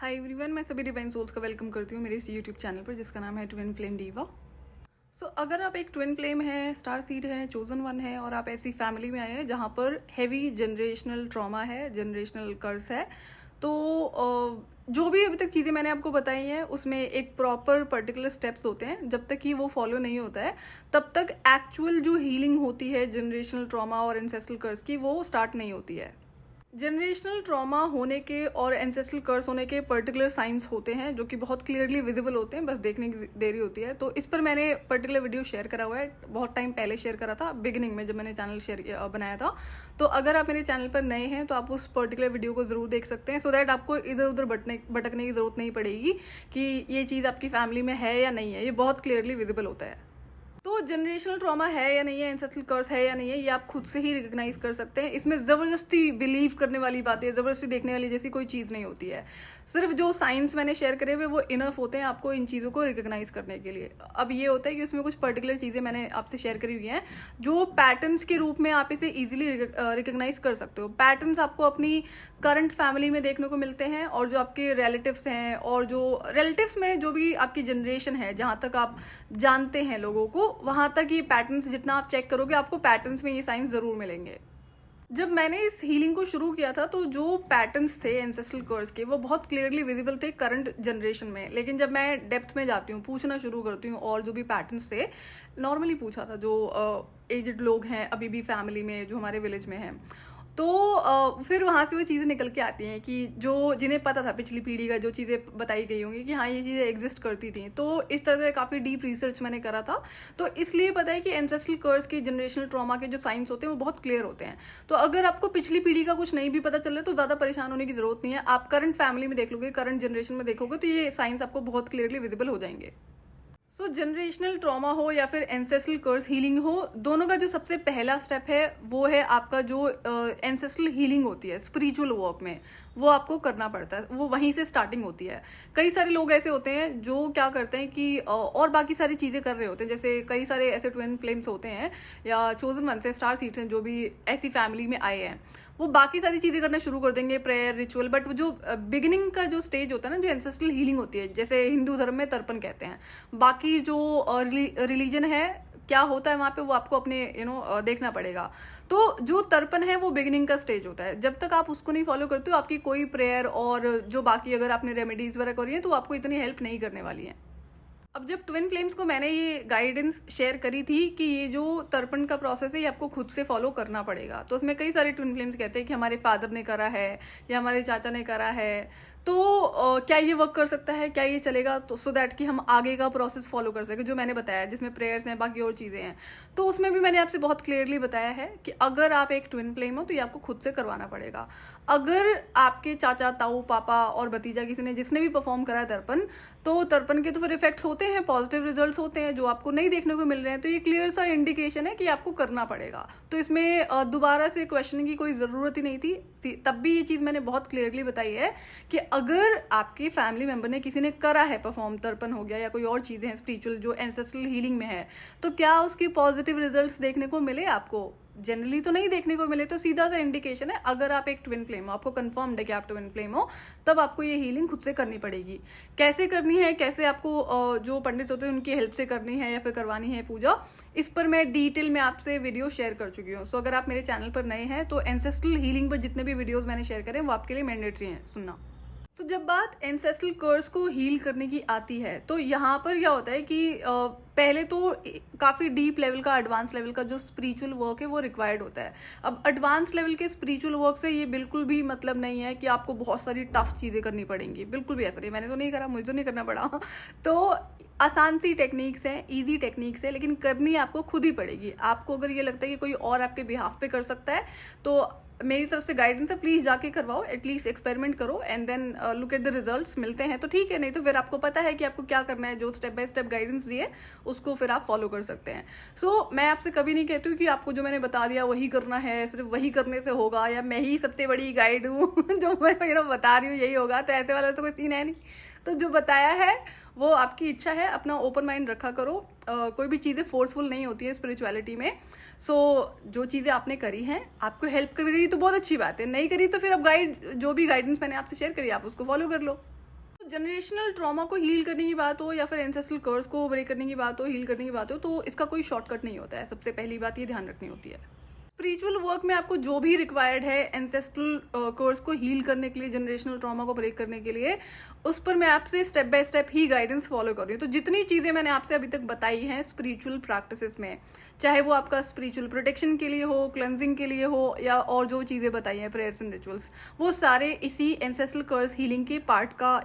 Hi everyone, मैं सभी divine souls का वेलकम करती हूँ मेरे इस यूट्यूब चैनल पर जिसका नाम है ट्विन फ्लेम डीवा। अगर आप एक ट्विन फ्लेम है, स्टार सीड है, चोजन वन है और आप ऐसी फैमिली में आए हैं जहाँ पर हैवी जनरेशनल ट्रॉमा है, जनरेशनल कर्स है, तो जो भी अभी तक चीज़ें मैंने आपको बताई हैं उसमें एक प्रॉपर पर्टिकुलर स्टेप्स होते हैं। जब तक कि वो फॉलो नहीं होता है तब तक एक्चुअल जो हीलिंग होती है जनरेशनल ट्रॉमा और एंसेस्ट्रल कर्स की वो स्टार्ट नहीं होती है। जनरेशनल ट्रॉमा होने के और एंसेस्ट्रल कर्स होने के पर्टिकुलर साइंस होते हैं जो कि बहुत क्लियरली विजिबल होते हैं, बस देखने की देरी होती है। तो इस पर मैंने पर्टिकुलर वीडियो शेयर करा हुआ है, बहुत टाइम पहले शेयर करा था, बिगिनिंग में जब मैंने चैनल बनाया था। तो अगर आप मेरे चैनल पर नए हैं तो आप उस पर्टिकुलर वीडियो को ज़रूर देख सकते हैं, सो दैट आपको इधर उधर भटकने की ज़रूरत नहीं पड़ेगी कि ये चीज़ आपकी फैमिली में है या नहीं है। ये बहुत क्लियरली विजिबल होता है। तो जनरेशनल ट्रॉमा है या नहीं है, एंसेस्ट्रल कर्स है या नहीं है, ये आप खुद से ही रिकग्नाइज कर सकते हैं। इसमें ज़बरदस्ती बिलीव करने वाली बातें, ज़बरदस्ती देखने वाली जैसी कोई चीज़ नहीं होती है। सिर्फ जो साइंस मैंने शेयर करे हुए वो इनफ होते हैं आपको इन चीज़ों को रिकग्नाइज करने के लिए। अब ये होता है कि उसमें कुछ पर्टिकुलर चीज़ें मैंने आपसे शेयर करी हुई हैं जो पैटर्न्स के रूप में आप इसे ईजिली रिकग्नाइज कर सकते हो। पैटर्न्स आपको अपनी करंट फैमिली में देखने को मिलते हैं और जो आपके रिलेटिव्स हैं और जो रिलेटिव्स में जो भी आपकी जनरेशन है, जहाँ तक आप जानते हैं लोगों को, वहाँ तक ये पैटर्न्स जितना आप चेक करोगे आपको पैटर्न्स में ये साइंस ज़रूर मिलेंगे। जब मैंने इस हीलिंग को शुरू किया था तो जो पैटर्न्स थे एंसेस्ट्रल कर्स के वो बहुत क्लियरली विजिबल थे करंट जनरेशन में, लेकिन जब मैं डेप्थ में जाती हूँ, पूछना शुरू करती हूँ और जो भी पैटर्न्स थे नॉर्मली पूछा था, जो एजड लोग हैं अभी भी फैमिली में जो हमारे विलेज में हैं, तो फिर वहाँ से वो चीज़ें निकल के आती हैं कि जो जिन्हें पता था पिछली पीढ़ी का जो चीज़ें बताई गई होंगी कि हाँ ये चीज़ें एग्जिस्ट करती थी। तो इस तरह से काफ़ी डीप रिसर्च मैंने करा था, तो इसलिए पता है कि एंसेस्ट्रल कर्स की जनरेशनल ट्रॉमा के जो साइंस होते हैं वो बहुत क्लियर होते हैं। तो अगर आपको पिछली पीढ़ी का कुछ नहीं भी पता चल रहा है तो ज़्यादा परेशान होने की ज़रूरत नहीं है। आप करंट फैमिली में देख लोगे, करंट जनरेशन में देखोगे तो ये साइंस आपको बहुत क्लियरली विजिबल हो जाएंगे। जनरेशनल ट्रॉमा हो या फिर एंसेस्ट्रल कर्स हीलिंग हो, दोनों का जो सबसे पहला स्टेप है वो है आपका जो एंसेस्ट्रल हीलिंग होती है स्पिरिचुअल वर्क में, वो आपको करना पड़ता है। वो वहीं से स्टार्टिंग होती है। कई सारे लोग ऐसे होते हैं जो क्या करते हैं कि और बाकी सारी चीज़ें कर रहे होते हैं, जैसे कई सारे ऐसे ट्विन फ्लेम्स होते हैं या चोजन वन से स्टार सीड्स हैं जो भी ऐसी फैमिली में आए हैं, वो बाकी सारी चीज़ें करना शुरू कर देंगे, प्रेयर रिचुअल, बट जो बिगिनिंग का जो स्टेज होता है ना, जो एंसेस्ट्रल हीलिंग होती है, जैसे हिंदू धर्म में तर्पण कहते हैं, बाकी जो रिलीजन है क्या होता है वहाँ पे वो आपको अपने देखना पड़ेगा। तो जो तर्पण है वो बिगिनिंग का स्टेज होता है। जब तक आप उसको नहीं फॉलो करते हो आपकी कोई प्रेयर और जो बाकी अगर आपने रेमेडीज वगैरह करी है तो आपको इतनी हेल्प नहीं करने वाली है। अब जब ट्विन फ्लेम्स को मैंने ये गाइडेंस शेयर करी थी कि ये जो तर्पण का प्रोसेस है ये आपको खुद से फॉलो करना पड़ेगा, तो उसमें कई सारे ट्विन फ्लेम्स कहते हैं कि हमारे फादर ने करा है या हमारे चाचा ने करा है, तो क्या ये वर्क कर सकता है, क्या ये चलेगा, तो सो दैट कि हम आगे का प्रोसेस फॉलो कर सके जो मैंने बताया जिसमें प्रेयर्स हैं, बाकी और चीज़ें हैं। तो उसमें भी मैंने आपसे बहुत क्लियरली बताया है कि अगर आप एक ट्विन फ्लेम हो तो ये आपको खुद से करवाना पड़ेगा। अगर आपके चाचा, ताऊ, पापा और भतीजा किसी ने जिसने भी परफॉर्म करा है तर्पण, तो तर्पण के तो फिर इफेक्ट्स होते हैं, पॉजिटिव रिजल्ट्स होते हैं जो आपको नहीं देखने को मिल रहे हैं, तो ये क्लियर सा इंडिकेशन है कि आपको करना पड़ेगा। तो इसमें दोबारा से क्वेश्चन की कोई ज़रूरत ही नहीं थी। तब भी ये चीज़ मैंने बहुत क्लियरली बताई है कि अगर आपके फैमिली मेंबर ने किसी ने करा है परफॉर्म, तर्पण हो गया या कोई और चीज़ें हैं स्पिरिचुअल जो एंसेस्ट्रल हीलिंग में है, तो क्या उसकी पॉजिटिव रिजल्ट्स देखने को मिले आपको? जनरली तो नहीं देखने को मिले, तो सीधा सा इंडिकेशन है अगर आप एक ट्विन फ्लेम हो, आपको कंफर्म्ड है कि आप ट्विन फ्लेम हो, तब आपको ये हीलिंग खुद से करनी पड़ेगी। कैसे करनी है, कैसे आपको जो पंडित होते हैं उनकी हेल्प से करनी है या फिर करवानी है पूजा, इस पर मैं डिटेल में आपसे वीडियो शेयर कर चुकी हूँ। सो अगर आप मेरे चैनल पर नए हैं तो एंसेस्ट्रल हीलिंग पर जितने भी वीडियोज मैंने शेयर करे वो आपके लिए मैंडेटरी हैं सुनना। तो जब बात एंसेस्ट्रल कर्स को हील करने की आती है तो यहाँ पर क्या होता है कि पहले तो काफ़ी डीप लेवल का, एडवांस लेवल का जो स्पिरिचुअल वर्क है वो रिक्वायर्ड होता है। अब एडवांस लेवल के स्पिरिचुअल वर्क से ये बिल्कुल भी मतलब नहीं है कि आपको बहुत सारी टफ चीज़ें करनी पड़ेंगी, बिल्कुल भी ऐसा नहीं। मैंने तो नहीं करा, मुझे तो नहीं करना पड़ा। तो आसान सी टेक्निक्स हैं, ईजी टेक्निक्स है, लेकिन करनी आपको खुद ही पड़ेगी। आपको अगर ये लगता है कि कोई और आपके बिहाफ पे कर सकता है तो मेरी तरफ से गाइडेंस है, प्लीज़ जाके करवाओ, एटलीस्ट एक्सपेरिमेंट करो and then look at the results. मिलते हैं तो ठीक है, नहीं तो फिर आपको पता है कि आपको क्या करना है, जो स्टेप बाय स्टेप गाइडेंस दिए उसको फिर आप फॉलो कर सकते हैं। मैं आपसे कभी नहीं कहती हूँ कि आपको जो मैंने बता दिया वही करना है, सिर्फ वही करने से होगा, या मैं ही सबसे बड़ी गाइड हूँ जो मैं बता रही हूँ यही होगा, तो ऐसे वाला तो कोई सीन है नहीं। तो जो बताया है वो आपकी इच्छा है, अपना ओपन माइंड रखा करो। कोई भी चीज़ें फोर्सफुल नहीं होती है स्पिरिचुअलिटी में। जो चीज़ें आपने करी हैं आपको हेल्प कर रही तो बहुत अच्छी बात है, नहीं करी तो फिर अब जो भी गाइडेंस मैंने आपसे शेयर करी आप उसको फॉलो कर लो। जनरेशनल ट्रॉमा को हील करने की बात हो या फिर एंसेस्ट्रल कर्स को ब्रेक करने की बात हो, हील करने की बात हो, तो इसका कोई शॉर्टकट नहीं होता है। सबसे पहली बात ये ध्यान रखनी होती है, स्पिरिचुअल वर्क में आपको जो भी रिक्वायर्ड है एंसेस्ट्रल कर्स को हील करने के लिए, जनरेशनल ट्रॉमा को ब्रेक करने के लिए, उस पर मैं आपसे step by step he guidance follow कर रही हूँ। तो जितनी चीज़ें मैंने आपसे अभी तक बताई हैं स्पिरिचुअल प्रैक्टिसेस में, चाहे वो आपका स्पिरिचुअल प्रोटेक्शन के लिए हो, क्लेंजिंग के लिए हो, या और जो चीज़ें बताई हैं प्रेयर्स एंड रिचुअल्स, वो सारे इसी एंसेस्ट्रल कर्स हीलिंग के पार्ट का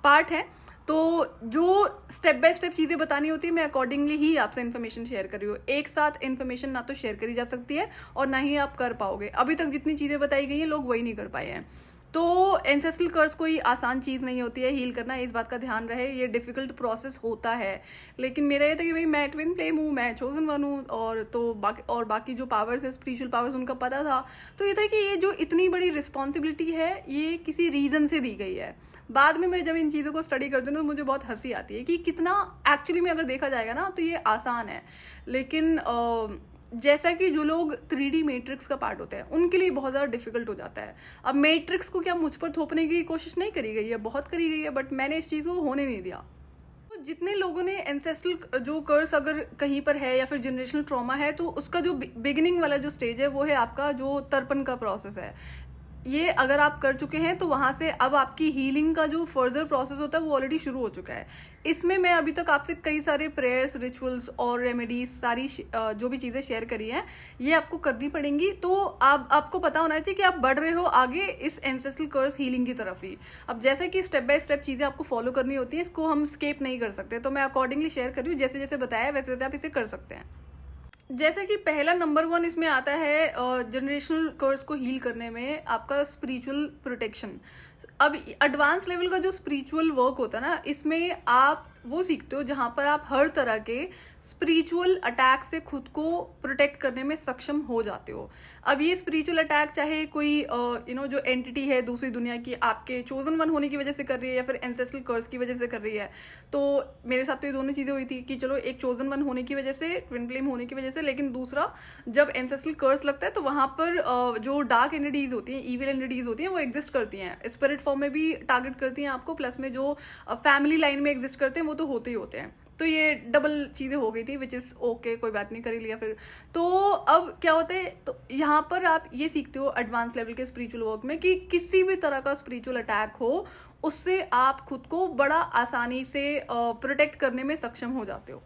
पार्ट है। तो जो स्टेप बाय स्टेप चीज़ें बतानी होती है, मैं अकॉर्डिंगली ही आपसे इन्फॉर्मेशन शेयर कर रही हूँ। एक साथ इन्फॉर्मेशन ना तो शेयर करी जा सकती है और ना ही आप कर पाओगे। अभी तक जितनी चीज़ें बताई गई हैं लोग वही नहीं कर पाए हैं। तो एंसेस्ट्रल कर्स कोई आसान चीज़ नहीं होती है हील करना, इस बात का ध्यान रहे। ये डिफिकल्ट प्रोसेस होता है, लेकिन मेरा ये था कि भाई मैं ट्विन फ्लेम हूँ, मैं चोजन वन हूँ, और तो बाकी जो पावर्स है स्पिरिचुअल पावर्स उनका पता था। तो ये था कि ये जो इतनी बड़ी रिस्पॉन्सिबिलिटी है ये किसी रीज़न से दी गई है। बाद में मैं जब इन चीज़ों को स्टडी करती हूँ तो मुझे बहुत हंसी आती है कि कितना एक्चुअली में अगर देखा जाएगा ना तो ये आसान है, लेकिन जैसा कि जो लोग 3D मैट्रिक्स का पार्ट होते हैं उनके लिए बहुत ज़्यादा डिफिकल्ट हो जाता है। अब मैट्रिक्स को क्या मुझ पर थोपने की कोशिश नहीं करी गई है, बहुत करी गई है, बट मैंने इस चीज़ को होने नहीं दिया। तो जितने लोगों ने एंसेस्ट्रल जो कर्स अगर कहीं पर है या फिर जनरेशनल ट्रॉमा है, तो उसका जो बिगिनिंग वाला जो स्टेज है वो है आपका जो तर्पण का प्रोसेस है। ये अगर आप कर चुके हैं तो वहाँ से अब आपकी हीलिंग का जो फर्दर प्रोसेस होता है वो ऑलरेडी शुरू हो चुका है। इसमें मैं अभी तक आपसे कई सारे प्रेयर्स, रिचुअल्स और रेमेडीज, सारी जो भी चीज़ें शेयर करी हैं ये आपको करनी पड़ेंगी। तो आपको पता होना चाहिए कि आप बढ़ रहे हो आगे इस एंसेस्ट्रल कर्स हीलिंग की तरफ ही। अब जैसे कि स्टेप बाय स्टेप चीज़ें आपको फॉलो करनी होती है, इसको हम स्केप नहीं कर सकते, तो मैं अकॉर्डिंगली शेयर कर रही हूँ। जैसे जैसे बताया वैसे वैसे आप इसे कर सकते हैं। जैसे कि पहला नंबर 1 इसमें आता है जनरेशनल कर्स को हील करने में आपका स्पिरिचुअल प्रोटेक्शन। अब एडवांस लेवल का जो स्पिरिचुअल वर्क होता है ना, इसमें आप वो सीखते हो जहाँ पर आप हर तरह के स्पिरिचुअल अटैक से खुद को प्रोटेक्ट करने में सक्षम हो जाते हो। अब ये स्पिरिचुअल अटैक चाहे कोई जो एंटिटी है दूसरी दुनिया की आपके चोजन वन होने की वजह से कर रही है या फिर एंसेस्ट्रल कर्स की वजह से कर रही है। तो मेरे साथ तो ये दोनों चीज़ें हुई थी कि चलो एक चोजन वन होने की वजह से, ट्विन फ्लेम होने की वजह से, लेकिन दूसरा जब एंसेस्ट्रल कर्स लगता है तो वहाँ पर जो डार्क एंटिटीज होती हैं, इविल एंटिटीज होती हैं, वो एग्जिस्ट करती हैं। स्पिरिट फॉर्म में भी टारगेट करती हैं आपको, प्लस में जो फैमिली लाइन में एग्जिस्ट करते हैं वो तो होते ही होते हैं। तो ये डबल चीज़ें हो गई थी, विच इज़ ओके, कोई बात नहीं, कर ही लिया फिर। तो अब क्या होता है, तो यहाँ पर आप ये सीखते हो एडवांस लेवल के स्पिरिचुअल वर्क में कि किसी भी तरह का स्पिरिचुअल अटैक हो उससे आप खुद को बड़ा आसानी से प्रोटेक्ट करने में सक्षम हो जाते हो।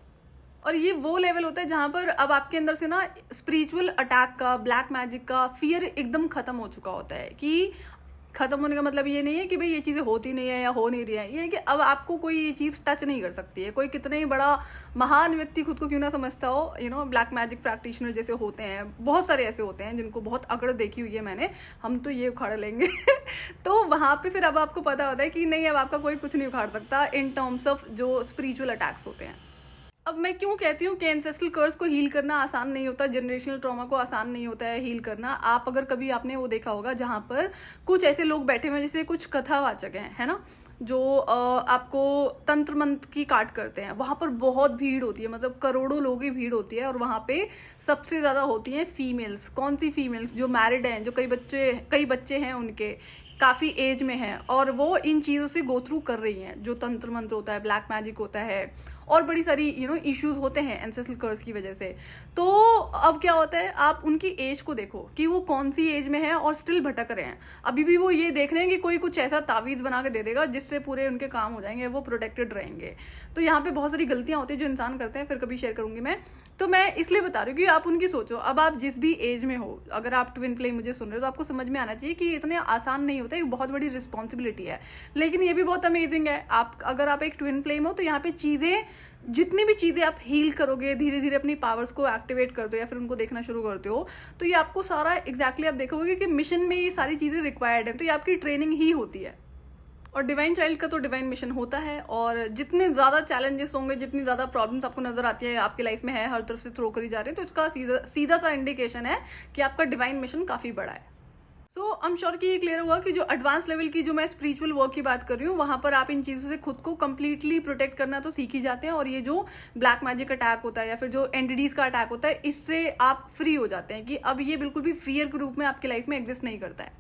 और ये वो लेवल होता है जहाँ पर अब आपके अंदर से ना स्पिरिचुअल अटैक का, ब्लैक मैजिक का फियर एकदम खत्म हो चुका होता है। कि खत्म होने का मतलब ये नहीं है कि भाई ये चीज़ें होती नहीं है या हो नहीं रही है, ये है कि अब आपको कोई ये चीज़ टच नहीं कर सकती है। कोई कितने ही बड़ा महान व्यक्ति खुद को क्यों ना समझता हो, ब्लैक मैजिक प्रैक्टिशनर जैसे होते हैं, बहुत सारे ऐसे होते हैं जिनको बहुत अकड़ देखी हुई है मैंने, हम तो ये उखाड़ लेंगे तो वहाँ पे फिर अब आपको पता होता है कि नहीं, अब आपका कोई कुछ नहीं उखाड़ सकता इन टर्म्स ऑफ जो स्पिरिचुअल अटैक्स होते हैं। अब मैं क्यों कहती हूँ कि एंसेस्ट्रल कर्स को हील करना आसान नहीं होता, जनरेशनल ट्रॉमा को आसान नहीं होता है हील करना। आप अगर कभी आपने वो देखा होगा जहाँ पर कुछ ऐसे लोग बैठे हुए जैसे कुछ कथावाचक हैं, है ना, जो आपको तंत्र मंत्र की काट करते हैं, वहाँ पर बहुत भीड़ होती है, मतलब करोड़ों लोगों की भीड़ होती है। और वहाँ पे सबसे ज़्यादा होती हैं फीमेल्स। कौन सी फीमेल्स? जो मैरिड हैं, जो कई बच्चे हैं, उनके काफ़ी एज में हैं और वो इन चीज़ों से गो थ्रू कर रही हैं, जो तंत्र मंत्र होता है, ब्लैक मैजिक होता है, और बड़ी सारी इश्यूज होते हैं एंसेस्ट्रल कर्स की वजह से। तो अब क्या होता है, आप उनकी एज को देखो कि वो कौन सी एज में है और स्टिल भटक रहे हैं। अभी भी वो ये देख रहे हैं कि कोई कुछ ऐसा तावीज़ बना के दे देगा जिससे पूरे उनके काम हो जाएंगे, वो प्रोटेक्टेड रहेंगे। तो यहाँ पे बहुत सारी गलतियाँ होती हैं जो इंसान करते हैं, फिर कभी शेयर करूँगी मैं। तो मैं इसलिए बता रही हूँ कि आप उनकी सोचो। अब आप जिस भी एज में हो, अगर आप ट्विन फ्लेम मुझे सुन रहे हो तो आपको समझ में आना चाहिए कि इतने आसान नहीं होता, एक बहुत बड़ी रिस्पॉन्सिबिलिटी है, लेकिन ये भी बहुत अमेजिंग है। अगर आप एक ट्विन फ्लेम हो तो यहाँ पे जितनी भी चीज़ें आप हील करोगे, धीरे धीरे अपनी पावर्स को एक्टिवेट करते हो या फिर उनको देखना शुरू करते हो, तो ये आपको सारा एग्जैक्टली आप देखोगे कि मिशन में ये सारी चीज़ें रिक्वायर्ड है। तो ये आपकी ट्रेनिंग ही होती है। और डिवाइन चाइल्ड का तो डिवाइन मिशन होता है, और जितने ज़्यादा चैलेंजेस होंगे, जितनी ज़्यादा प्रॉब्लम्स आपको नजर आती है आपकी लाइफ में है, हर तरफ से थ्रो करी जा रही है, तो इसका सीधा सा इंडिकेशन है कि आपका डिवाइन मिशन काफ़ी बड़ा है। सो आई एम श्योर कि ये क्लियर हुआ कि जो एडवांस लेवल की जो मैं स्पिरिचुअल वर्क की बात कर रही हूँ, वहाँ पर आप इन चीज़ों से खुद को कंप्लीटली प्रोटेक्ट करना तो सीख ही जाते हैं। और ये जो ब्लैक मैजिक अटैक होता है या फिर जो एंटिटीज का अटैक होता है, इससे आप फ्री हो जाते हैं कि अब ये बिल्कुल भी फियर के रूप में आपकी लाइफ में एग्जिस्ट नहीं करता है।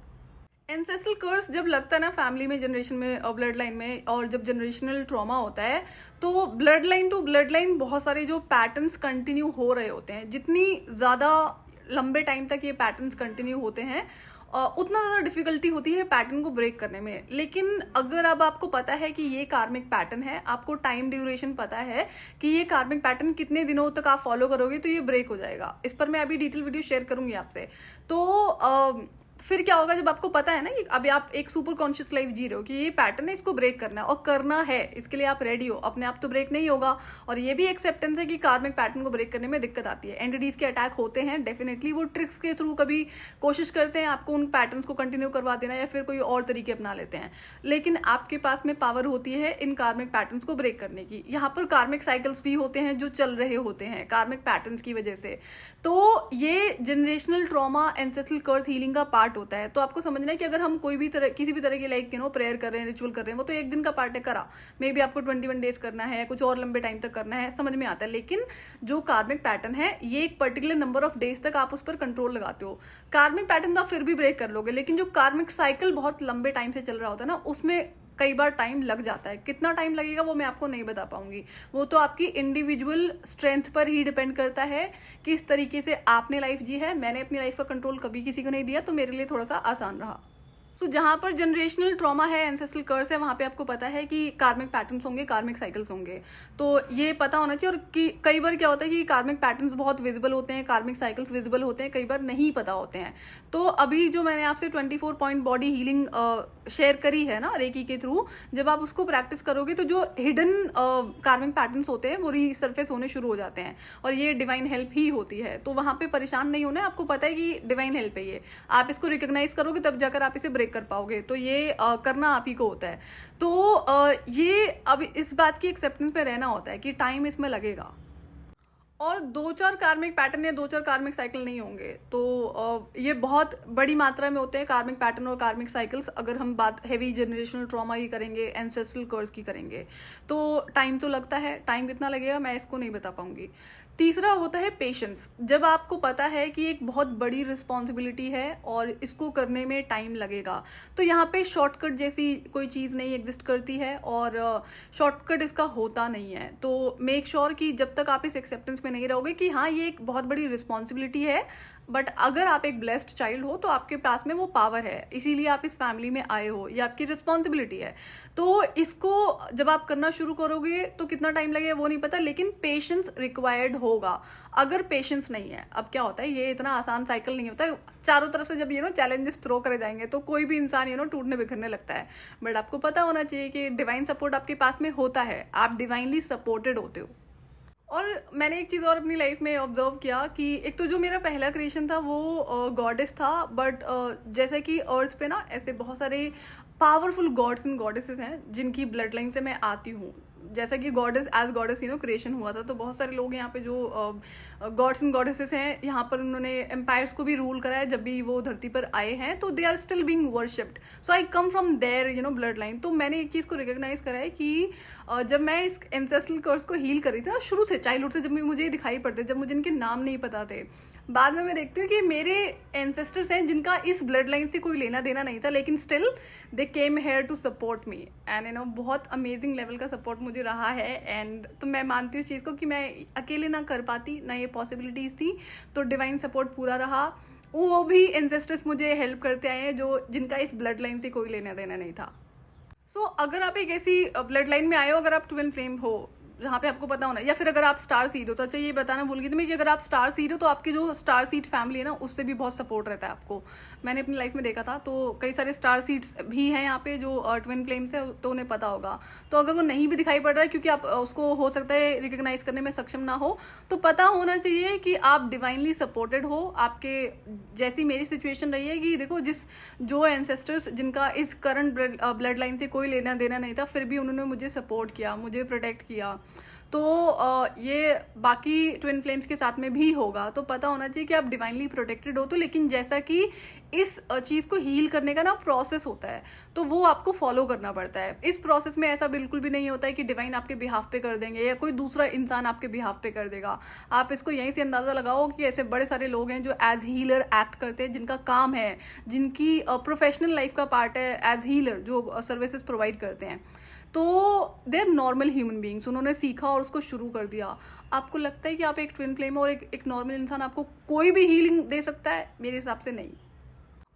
एंसेस्ट्रल कर्स जब लगता है ना फैमिली में, जनरेशन में, ब्लड लाइन में, और जब जनरेशनल ट्रॉमा होता है तो blood line to blood line बहुत सारे जो पैटर्न्स कंटिन्यू हो रहे होते हैं। जितनी ज़्यादा लंबे टाइम तक ये पैटर्न्स कंटिन्यू होते हैं उतना ज़्यादा डिफिकल्टी होती है पैटर्न को ब्रेक करने में। लेकिन अगर अब आपको पता है कि ये कार्मिक पैटर्न है, आपको टाइम ड्यूरेशन पता है कि ये कार्मिक पैटर्न कितने दिनों तक आप फॉलो करोगे तो ये ब्रेक हो जाएगा। इस पर मैं अभी डिटेल वीडियो शेयर करूंगी आपसे। तो फिर क्या होगा, जब आपको पता है ना कि अभी आप एक सुपर कॉन्शियस लाइफ जी रहे हो कि ये पैटर्न है, इसको ब्रेक करना है और करना है, इसके लिए आप रेडी हो। अपने आप तो ब्रेक नहीं होगा, और ये भी एक्सेप्टेंस है कि कार्मिक पैटर्न को ब्रेक करने में दिक्कत आती है। एंटिटीज के अटैक होते हैं डेफिनेटली, वो ट्रिक्स के थ्रू कभी कोशिश करते हैं आपको उन पैटर्न्स को कंटिन्यू करवा देना या फिर कोई और तरीके अपना लेते हैं। लेकिन आपके पास में पावर होती है इन कार्मिक पैटर्न्स को ब्रेक करने की। यहाँ पर कार्मिक साइकिल्स भी होते हैं जो चल रहे होते हैं कार्मिक पैटर्न्स की वजह से। तो ये जनरेशनल ट्रॉमा एंसेस्ट्रल कर्स हीलिंग का पार्ट होता है। तो आपको समझना है कि अगर हम कोई भी तरह, किसी भी तरह की लाइक प्रेयर कर रहे हैं, रिचुअल कर रहे हैं, वो तो एक दिन का पार्ट है, करा। मे बी आपको 21 डेज करना है, कुछ और लंबे टाइम तक करना है, समझ में आता है। लेकिन जो कार्मिक पैटर्न है ये एक पर्टिकुलर नंबर ऑफ डेज तक आप उस पर कंट्रोल लगाते हो। कार्मिक पैटर्न तो आप फिर भी ब्रेक कर लोगे, लेकिन जो कार्मिक साइकिल बहुत लंबे टाइम से चल रहा होता है ना, उसमें कई बार टाइम लग जाता है। कितना टाइम लगेगा वो मैं आपको नहीं बता पाऊंगी, वो तो आपकी इंडिविजुअल स्ट्रेंथ पर ही डिपेंड करता है किस तरीके से आपने लाइफ जी है। मैंने अपनी लाइफ का कंट्रोल कभी किसी को नहीं दिया, तो मेरे लिए थोड़ा सा आसान रहा। सो जहाँ पर जनरेशनल ट्रॉमा है, एंसेस्ट्रल कर्स है, वहाँ पे आपको पता है कि कार्मिक पैटर्न्स होंगे, कार्मिक साइकिल्स होंगे। तो ये पता होना चाहिए। और कि कई बार क्या होता है कि कार्मिक पैटर्न्स बहुत विजिबल होते हैं, कार्मिक साइकिल्स विजिबल होते हैं, कई बार नहीं पता होते हैं। तो अभी जो मैंने आपसे 24 पॉइंट बॉडी हीलिंग शेयर करी है ना रेकी के थ्रू, जब आप उसको प्रैक्टिस करोगे तो जो हिडन कार्मिक पैटर्न्स होते हैं वो रीसर्फेस होने शुरू हो जाते हैं, और ये डिवाइन हेल्प ही होती है। तो वहाँ पे परेशान नहीं होना है, आपको पता है कि डिवाइन हेल्प है ये। आप इसको रिकॉग्नाइज करोगे तब जाकर आप इसे ब्रेक कर पाओगे। तो ये करना आप ही को होता है। तो ये अब इस बात की एक्सेप्टेंस में रहना होता है कि टाइम इसमें लगेगा, और 2-4 कार्मिक पैटर्न या 2-4 कार्मिक साइकिल नहीं होंगे। तो ये बहुत बड़ी मात्रा में होते हैं कार्मिक पैटर्न और कार्मिक साइकिल्स। अगर हम बात हैवी जनरेशनल ट्रॉमा की करेंगे, एंसेस्ट्रल कर्स की करेंगे, तो टाइम तो लगता है। टाइम कितना लगेगा मैं इसको नहीं बता पाऊंगी। तीसरा होता है पेशेंस। जब आपको पता है कि एक बहुत बड़ी रिस्पॉन्सिबिलिटी है और इसको करने में टाइम लगेगा, तो यहाँ पे शॉर्टकट जैसी कोई चीज़ नहीं एग्जिस्ट करती है, और शॉर्टकट इसका होता नहीं है। तो मेक श्योर कि जब तक आप इस एक्सेप्टेंस में नहीं रहोगे कि हाँ ये एक बहुत बड़ी रिस्पॉन्सिबिलिटी है, बट अगर आप एक ब्लेस्ड चाइल्ड हो तो आपके पास में वो पावर है, इसीलिए आप इस फैमिली में आए हो, ये आपकी रिस्पॉन्सिबिलिटी है। तो इसको जब आप करना शुरू करोगे तो कितना टाइम लगेगा वो नहीं पता, लेकिन पेशेंस रिक्वायर्ड होगा। अगर पेशेंस नहीं है, अब क्या होता है, ये इतना आसान साइकिल नहीं होता है। चारों तरफ से जब चैलेंजेस थ्रो करे जाएंगे तो कोई भी इंसान टूटने बिखरने लगता है। बट आपको पता होना चाहिए कि डिवाइन सपोर्ट आपके पास में होता है, आप डिवाइनली सपोर्टेड होते हो। और मैंने एक चीज़ और अपनी लाइफ में ऑब्जर्व किया कि एक तो जो मेरा पहला क्रिएशन था वो गॉडेस था, बट जैसे कि अर्थ पे ना ऐसे बहुत सारे पावरफुल गॉड्स एंड गॉडेसेस हैं जिनकी ब्लड लाइन से मैं आती हूँ। जैसा कि गॉडेस एज गॉडेस क्रिएशन हुआ था, तो बहुत सारे लोग यहाँ पे जो गॉड्स एंड गॉडेसेस हैं, यहाँ पर उन्होंने एम्पायर्स को भी रूल करा है जब भी वो धरती पर आए हैं, तो they are still being worshipped. So I come from their blood line. तो मैंने एक चीज़ को रिकॉग्नाइज करा है कि जब मैं इस एंसेस्ट्रल कर्स को हील कर रही थी ना, शुरू से चाइल्डहुड से, जब मुझे दिखाई पड़ते, जब मुझे इनके नाम नहीं पता थे, बाद में मैं देखती हूँ कि मेरे एंसेस्टर्स हैं जिनका इस ब्लड लाइन से कोई लेना देना नहीं था, लेकिन still they came here to support me, and बहुत अमेजिंग लेवल का सपोर्ट मुझे रहा है। एंड तो मैं मानती हूँ इस चीज़ को कि मैं अकेले ना कर पाती, ना ये पॉसिबिलिटीज़ थी, तो डिवाइन सपोर्ट पूरा रहा। वो भी एंसेस्टर्स मुझे हेल्प करते आए हैं जो जिनका इस ब्लड लाइन से कोई लेना देना नहीं था। सो अगर आप एक ऐसी ब्लड लाइन में आए हो, अगर आप ट्विन फ्लेम हो जहाँ पे आपको पता होना, या फिर अगर आप स्टार सीड हो, तो अच्छा ये बताना भूल गई थी मैं कि अगर आप स्टार सीड हो तो आपकी जो स्टार सीड फैमिली है ना, उससे भी बहुत सपोर्ट रहता है आपको। मैंने अपनी लाइफ में देखा था, तो कई सारे स्टार सीड्स भी हैं यहाँ पे जो ट्विन फ्लेम्स है, तो उन्हें पता होगा। तो अगर वो नहीं भी दिखाई पड़ रहा है क्योंकि आप उसको हो सकता है रिकग्नाइज करने में सक्षम ना हो, तो पता होना चाहिए कि आप डिवाइनली सपोर्टेड हो। आपके जैसी मेरी सिचुएशन रही है कि देखो, जो एंसेस्टर्स जिनका इस करंट ब्लड लाइन से कोई लेना देना नहीं था, फिर भी उन्होंने मुझे सपोर्ट किया, मुझे प्रोटेक्ट किया। तो ये बाकी ट्विन फ्लेम्स के साथ में भी होगा। तो पता होना चाहिए कि आप डिवाइनली प्रोटेक्टेड हो। तो लेकिन जैसा कि इस चीज़ को हील करने का ना प्रोसेस होता है, तो वो आपको फॉलो करना पड़ता है। इस प्रोसेस में ऐसा बिल्कुल भी नहीं होता है कि डिवाइन आपके बिहाफ पे कर देंगे या कोई दूसरा इंसान आपके बिहाफ पे कर देगा। आप इसको यहीं से अंदाज़ा लगाओ कि ऐसे बड़े सारे लोग हैं जो एज हीलर एक्ट करते हैं, जिनका काम है, जिनकी प्रोफेशनल लाइफ का पार्ट है एज हीलर, जो सर्विसेज प्रोवाइड करते हैं। तो they are normal human beings, उन्होंने सीखा और उसको शुरू कर दिया। आपको लगता है कि आप एक ट्विन फ्लेम और एक नॉर्मल इंसान, आपको कोई भी हीलिंग दे सकता है? मेरे हिसाब से नहीं।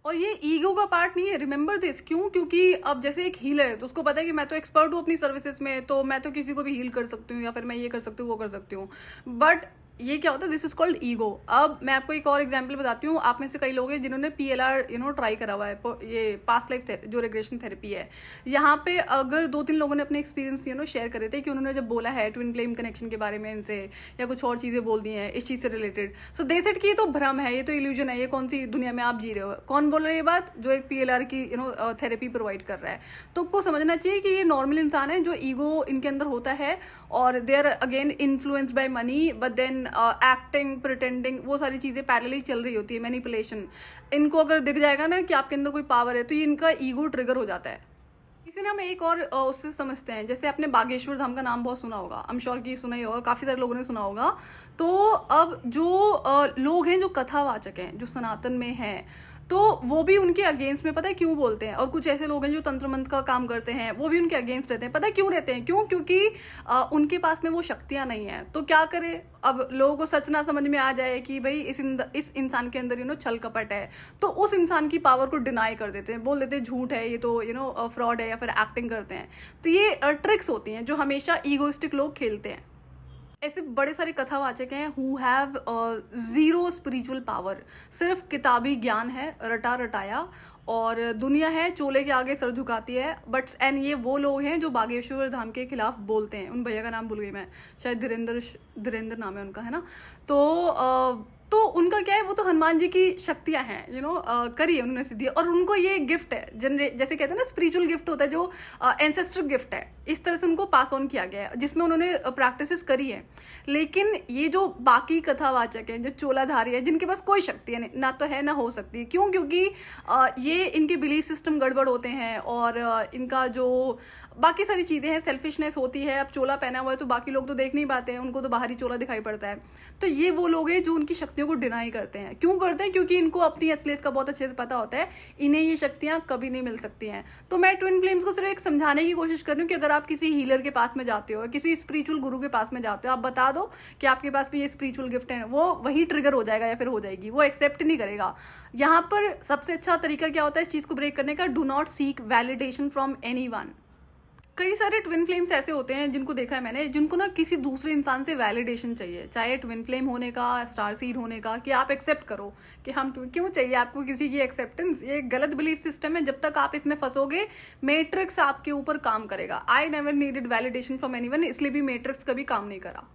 और ये ईगो का पार्ट नहीं है, रिमेंबर दिस। क्यों? क्योंकि अब जैसे एक हीलर है तो उसको पता है कि मैं तो एक्सपर्ट हूँ अपनी सर्विसेज में, तो मैं तो किसी को भी हील कर सकती हूँ, या फिर मैं ये कर सकती हूँ, वो कर सकती हूँ। बट ये क्या होता है, दिस इज कॉल्ड ईगो। अब मैं आपको एक और एग्जांपल बताती हूँ। आप में से कई लोग हैं जिन्होंने PLR ट्राई करा हुआ है, ये पास्ट लाइफ जो रिग्रेशन थेरेपी है। यहाँ पे अगर 2-3 लोगों ने अपने एक्सपीरियंस शेयर करे थे कि उन्होंने जब बोला है ट्विन फ्लेम कनेक्शन के बारे में इनसे, या कुछ और चीज़ें बोल दी हैं इस चीज़ से रिलेटेड, सो दे सेड कि ये तो भ्रम है, ये तो इल्यूजन है, ये कौन सी दुनिया में आप जी रहे हो। कौन बोल रहा है ये बात? जो एक PLR की थेरेपी प्रोवाइड कर रहा है। तो आपको समझना चाहिए कि ये नॉर्मल इंसान है, जो ईगो इनके अंदर होता है, और they are again influenced by money, but then acting, pretending, वो सारी चीज़ें पैरेलली चल रही होती है, मैनिपुलेशन। इनको अगर दिख जाएगा ना कि आपके अंदर कोई पावर है, तो ये इनका ईगो ट्रिगर हो जाता है। इसे ना हम एक और उससे समझते हैं। जैसे आपने बागेश्वर धाम का नाम बहुत सुना होगा, आई एम श्योर कि सुना ही होगा, काफ़ी सारे लोगों ने सुना होगा। तो अब जो लोग हैं जो कथावाचक हैं, जो सनातन में हैं, तो वो भी उनके अगेंस्ट में पता है क्यों बोलते हैं। और कुछ ऐसे लोग हैं जो तंत्र मंत्र का काम करते हैं, वो भी उनके अगेंस्ट रहते हैं। पता है क्यों रहते हैं? क्यों? क्योंकि उनके पास में वो शक्तियां नहीं है। तो क्या करें? अब लोगों को सच ना समझ में आ जाए कि भाई इस इंसान के अंदर छल कपट है, तो उस इंसान की पावर को डिनाई कर देते हैं, बोल देते हैं झूठ है, ये तो फ्रॉड है, या फिर एक्टिंग करते हैं। तो ये ट्रिक्स होती हैं जो हमेशा ईगोइस्टिक लोग खेलते हैं। ऐसे बड़े सारे कथावाचक हैं who have zero spiritual power, सिर्फ किताबी ज्ञान है, रटा रटाया, और दुनिया है चोले के आगे सर झुकाती है। बट एंड ये वो लोग हैं जो बागेश्वर धाम के खिलाफ बोलते हैं। उन भैया का नाम भूल गई मैं, शायद धीरेन्द्र नाम है उनका, है ना। तो उनका क्या है, वो तो हनुमान जी की शक्तियां हैं, करी है उन्होंने सिद्धि, और उनको ये गिफ्ट है, जैसे कहते हैं ना स्पिरिचुअल गिफ्ट होता है, जो एंसेस्टर गिफ्ट है, इस तरह से उनको पास ऑन किया गया है, जिसमें उन्होंने प्रैक्टिसेस करी है। लेकिन ये जो बाकी कथावाचक हैं, जो चोलाधारी है, जिनके पास कोई शक्ति है ना तो है ना हो सकती है। क्यों? क्योंकि ये इनके बिलीफ सिस्टम गड़बड़ होते हैं, और इनका जो बाकी सारी चीज़ें हैं, सेल्फिशनेस होती है। अब चोला पहना हुआ है तो बाकी लोग तो देख नहीं पाते हैं, उनको तो बाहरी चोला दिखाई पड़ता है। तो ये वो लोग हैं जो उनकी शक्तियों को डिनाई करते हैं। क्यों करते हैं? क्योंकि इनको अपनी असलियत का बहुत अच्छे से पता होता है, इन्हें ये शक्तियां कभी नहीं मिल सकती हैं। तो मैं ट्विन फ्लेम्स को सिर्फ एक समझाने की कोशिश कर रही हूँ कि अगर आप किसी हीलर के पास में जाते हो, किसी स्पिरिचुअल गुरु के पास में जाते हो, आप बता दो कि आपके पास भी ये स्पिरिचुअल गिफ्ट है, वो वही ट्रिगर हो जाएगा या फिर हो जाएगी, वो एक्सेप्ट नहीं करेगा। यहाँ पर सबसे अच्छा तरीका क्या होता है इस चीज़ को ब्रेक करने का? Do not seek validation from anyone. कई सारे ट्विन फ्लेम्स ऐसे होते हैं जिनको देखा है मैंने, जिनको ना किसी दूसरे इंसान से वैलिडेशन चाहिए, चाहे ट्विन फ्लेम होने का, स्टार सीड होने का, कि आप एक्सेप्ट करो कि हम क्यों चाहिए आपको किसी की एक्सेप्टेंस। ये एक गलत बिलीफ सिस्टम है। जब तक आप इसमें फंसोगे, मैट्रिक्स आपके ऊपर काम करेगा। I never needed validation from anyone, इसलिए भी मैट्रिक्स कभी काम नहीं करा।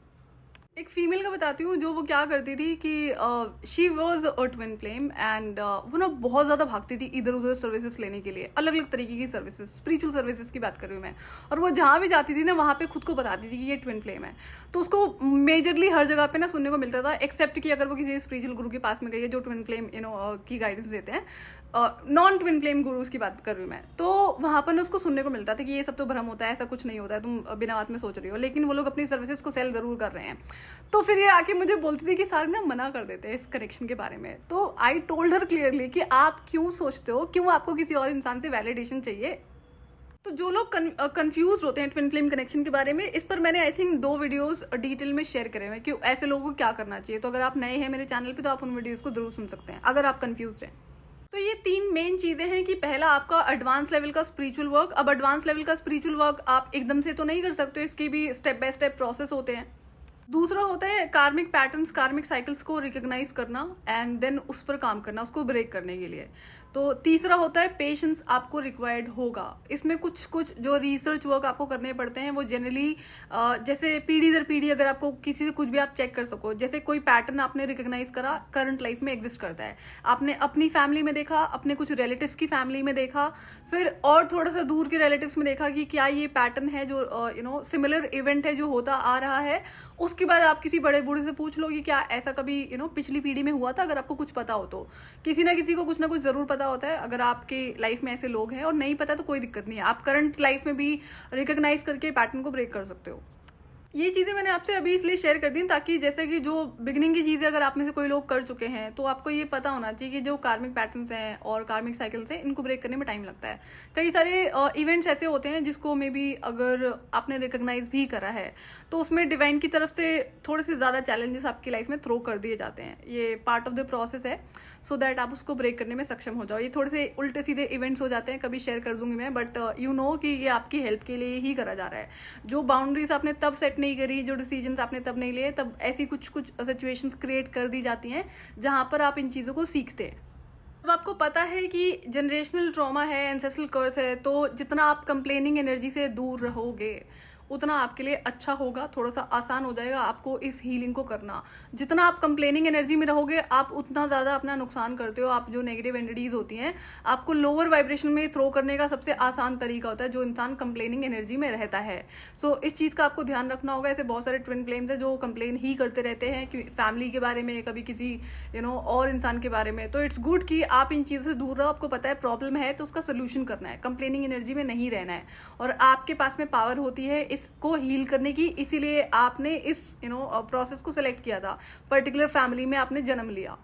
एक फीमेल का बताती हूँ जो वो क्या करती थी कि she was a twin flame, and वो ना बहुत ज़्यादा भागती थी इधर उधर सर्विसेज लेने के लिए, अलग अलग तरीके की सर्विसेज, स्पिरिचुअल सर्विसेज की बात कर रही हूँ मैं। और वो जहाँ भी जाती थी ना, वहाँ पे खुद को बताती थी कि ये ट्विन फ्लेम है। तो उसको मेजरली हर जगह पे ना सुनने को मिलता था, एक्सेप्ट कि अगर वो किसी स्पिरिचुअल गुरु के पास में गई है जो ट्विन फ्लेम की गाइडेंस देते हैं, नॉन ट्विन फ्लेम गुरुज की बात कर रही हूँ मैं। तो वहाँ पर ना उसको सुनने को मिलता था कि ये सब तो भ्रम होता है, ऐसा कुछ नहीं होता है, तुम बिना बात में सोच रही हो। लेकिन वो लोग अपनी सर्विसेज को सेल ज़रूर कर रहे हैं। तो फिर ये आके मुझे बोलती थी कि सारे ना मना कर देते हैं इस कनेक्शन के बारे में। तो आई टोल्ड हर क्लियरली कि आप क्यों सोचते हो, क्यों आपको किसी और इंसान से वैलिडेशन चाहिए। तो जो लोग कंफ्यूज होते हैं ट्विन फ्लेम कनेक्शन के बारे में, इस पर मैंने आई थिंक 2 वीडियोस डिटेल में शेयर करे हुए हैं कि ऐसे लोगों को क्या करना चाहिए। तो अगर आप नए हैं मेरे चैनल पे तो आप उन वीडियोस को जरूर सुन सकते हैं अगर आप कंफ्यूज हैं। तो ये 3 मेन चीज़ें हैं कि पहला आपका एडवांस लेवल का स्पिरिचुअल वर्क। अब एडवांस लेवल का स्पिरिचुअल वर्क आप एकदम से तो नहीं कर सकते, इसके भी स्टेप बाय स्टेप प्रोसेस होते हैं। दूसरा होता है कार्मिक पैटर्न्स, कार्मिक साइकिल्स को रिकॉग्नाइज करना, एंड देन उस पर काम करना, उसको ब्रेक करने के लिए। तो तीसरा होता है पेशेंस आपको रिक्वायर्ड होगा। इसमें कुछ कुछ जो रिसर्च वर्क आपको करने पड़ते हैं वो जनरली जैसे पीढ़ी दर पीढ़ी अगर आपको किसी से कुछ भी आप चेक कर सको, जैसे कोई पैटर्न आपने रिकॉग्नाइज करा करंट लाइफ में एग्जिस्ट करता है, आपने अपनी फैमिली में देखा, अपने कुछ रिलेटिव्स की फैमिली में देखा, फिर और थोड़ा सा दूर के रिलेटिव्स में देखा कि क्या ये पैटर्न है जो सिमिलर इवेंट है जो होता आ रहा है। उसके बाद आप किसी बड़े बूढ़े से पूछ लो कि क्या ऐसा कभी पिछली पीढ़ी में हुआ था। अगर आपको कुछ पता हो तो किसी ना किसी को कुछ ना कुछ जरूर पता होता है। अगर आपके लाइफ में ऐसे लोग हैं और नहीं पता तो कोई दिक्कत नहीं है, आप करंट लाइफ में भी रिकॉग्नाइज करके पैटर्न को ब्रेक कर सकते हो। ये चीज़ें मैंने आपसे अभी इसलिए शेयर कर दी ताकि जैसे कि जो बिगिनिंग की चीज़ें अगर आप में से कोई लोग कर चुके हैं तो आपको ये पता होना चाहिए कि जो कार्मिक पैटर्न्स हैं और कार्मिक साइकिल्स हैं इनको ब्रेक करने में टाइम लगता है। कई सारे इवेंट्स ऐसे होते हैं जिसको मे बी अगर आपने रिकॉग्नाइज भी करा है तो उसमें डिवाइन की तरफ से थोड़े से ज़्यादा चैलेंजेस आपकी लाइफ में थ्रो कर दिए जाते हैं। ये पार्ट ऑफ द प्रोसेस है सो दैट आप उसको ब्रेक करने में सक्षम हो जाओ। ये थोड़े से उल्टे सीधे इवेंट्स हो जाते हैं, कभी शेयर कर दूंगी मैं, बट यू नो कि ये आपकी हेल्प के लिए ही करा जा रहा है। जो बाउंड्रीज आपने तब सेट नहीं करी, जो डिसीजंस आपने तब नहीं लिए, तब ऐसी कुछ कुछ सिचुएशंस क्रिएट कर दी जाती हैं जहां पर आप इन चीज़ों को सीखते हैं। अब आपको पता है कि जनरेशनल ट्रॉमा है, एंसेस्ट्रल कर्स है, तो जितना आप कंप्लेनिंग एनर्जी से दूर रहोगे उतना आपके लिए अच्छा होगा, थोड़ा सा आसान हो जाएगा आपको इस हीलिंग को करना। जितना आप कंप्लेनिंग एनर्जी में रहोगे आप उतना ज़्यादा अपना नुकसान करते हो। आप जो नेगेटिव एनर्जीज होती हैं आपको लोअर वाइब्रेशन में थ्रो करने का सबसे आसान तरीका होता है जो इंसान कंप्लेनिंग एनर्जी में रहता है। सो इस चीज़ का आपको ध्यान रखना होगा। ऐसे बहुत सारे ट्विन फ्लेम्स हैं जो कंप्लेन ही करते रहते हैं कि फैमिली के बारे में, कभी किसी और इंसान के बारे में। तो इट्स गुड कि आप इन चीज़ों से दूर रहो। आपको पता है प्रॉब्लम है तो उसका सोल्यूशन करना है, कंप्लेनिंग एनर्जी में नहीं रहना है। और आपके पास में पावर होती है इसको हील करने की, इसीलिए आपने इस प्रोसेस को सिलेक्ट किया था, पर्टिकुलर फैमिली में आपने जन्म लिया।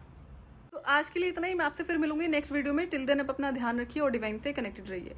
तो आज के लिए इतना ही। मैं आपसे फिर मिलूंगी नेक्स्ट वीडियो में। टिल देन आप अपना ध्यान रखिए और डिवाइन से कनेक्टेड रहिए।